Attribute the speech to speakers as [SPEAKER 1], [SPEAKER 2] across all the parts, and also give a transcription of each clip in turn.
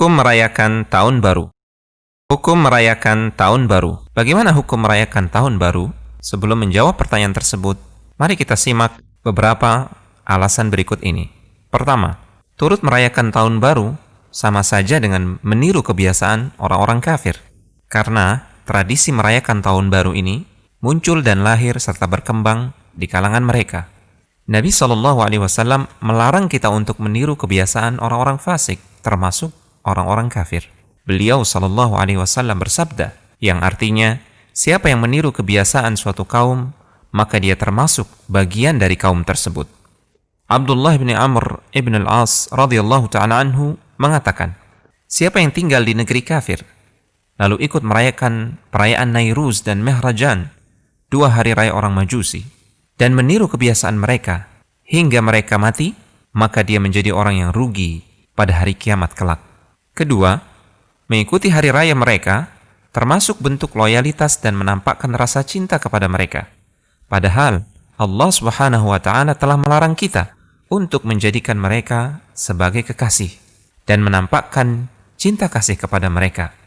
[SPEAKER 1] Hukum merayakan Tahun Baru. Hukum merayakan Tahun Baru. Bagaimana hukum merayakan Tahun Baru? Sebelum menjawab pertanyaan tersebut, mari kita simak beberapa alasan berikut ini. Pertama, turut merayakan Tahun Baru sama saja dengan meniru kebiasaan orang-orang kafir. Karena tradisi merayakan Tahun Baru ini muncul dan lahir serta berkembang di kalangan mereka. Nabi SAW melarang kita untuk meniru kebiasaan orang-orang fasik, termasuk orang-orang kafir. Beliau SAW bersabda, yang artinya, siapa yang meniru kebiasaan suatu kaum, maka dia termasuk bagian dari kaum tersebut. Abdullah bin Amr ibn al-As radhiyallahu ta'ala anhu mengatakan, siapa yang tinggal di negeri kafir, lalu ikut merayakan perayaan Nairuz dan Mehrajan, 2 hari raya orang Majusi, dan meniru kebiasaan mereka hingga mereka mati, maka dia menjadi orang yang rugi pada hari kiamat kelak. Kedua, mengikuti hari raya mereka termasuk bentuk loyalitas dan menampakkan rasa cinta kepada mereka. Padahal Allah Subhanahu wa Ta'ala telah melarang kita untuk menjadikan mereka sebagai kekasih dan menampakkan cinta kasih kepada mereka.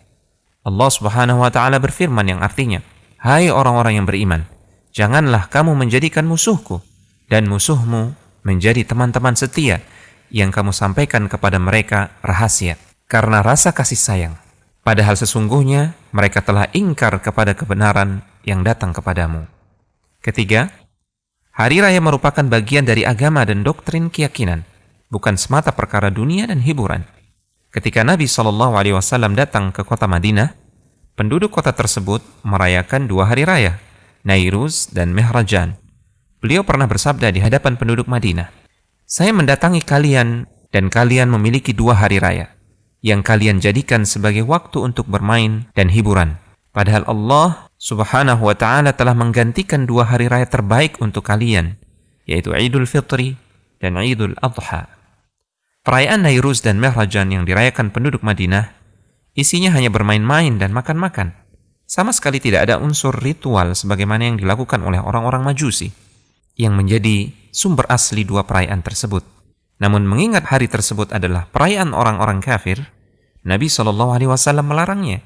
[SPEAKER 1] Allah Subhanahu wa Ta'ala berfirman yang artinya, hai orang-orang yang beriman, janganlah kamu menjadikan musuhku dan musuhmu menjadi teman-teman setia yang kamu sampaikan kepada mereka rahasia karena rasa kasih sayang. Padahal sesungguhnya mereka telah ingkar kepada kebenaran yang datang kepadamu. Ketiga, hari raya merupakan bagian dari agama dan doktrin keyakinan, bukan semata perkara dunia dan hiburan. Ketika Nabi SAW datang ke kota Madinah, penduduk kota tersebut merayakan 2 hari raya, Nairuz dan Mehrajan. Beliau pernah bersabda di hadapan penduduk Madinah, saya mendatangi kalian dan kalian memiliki 2 hari raya yang kalian jadikan sebagai waktu untuk bermain dan hiburan. Padahal Allah Subhanahu wa Ta'ala telah menggantikan 2 hari raya terbaik untuk kalian, yaitu Idul Fitri dan Idul Adha. Perayaan Nairuz dan Mehrajan yang dirayakan penduduk Madinah isinya hanya bermain-main dan makan-makan. Sama sekali tidak ada unsur ritual sebagaimana yang dilakukan oleh orang-orang Majusi yang menjadi sumber asli 2 perayaan tersebut. Namun mengingat hari tersebut adalah perayaan orang-orang kafir, Nabi SAW melarangnya.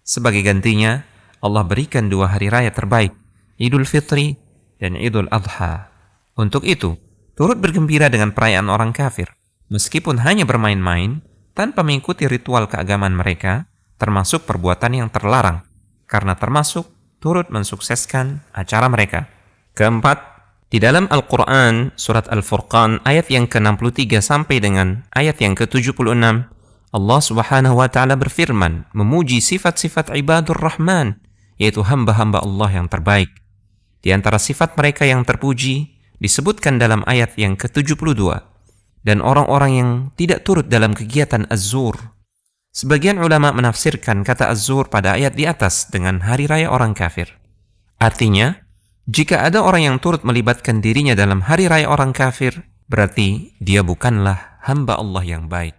[SPEAKER 1] Sebagai gantinya, Allah berikan 2 hari raya terbaik, Idul Fitri dan Idul Adha. Untuk itu, turut bergembira dengan perayaan orang kafir, meskipun hanya bermain-main, tanpa mengikuti ritual keagamaan mereka, termasuk perbuatan yang terlarang, karena termasuk turut mensukseskan acara mereka. Keempat, di dalam Al-Quran, surat Al-Furqan, ayat yang ke-63 sampai dengan ayat yang ke-76, Allah Subhanahu wa Ta'ala berfirman, memuji sifat-sifat ibadur Rahman, yaitu hamba-hamba Allah yang terbaik. Di antara sifat mereka yang terpuji, disebutkan dalam ayat yang ke-72, dan orang-orang yang tidak turut dalam kegiatan Az-Zur. Sebagian ulama menafsirkan kata Az-Zur pada ayat di atas dengan hari raya orang kafir. Artinya, jika ada orang yang turut melibatkan dirinya dalam hari raya orang kafir, berarti dia bukanlah hamba Allah yang baik.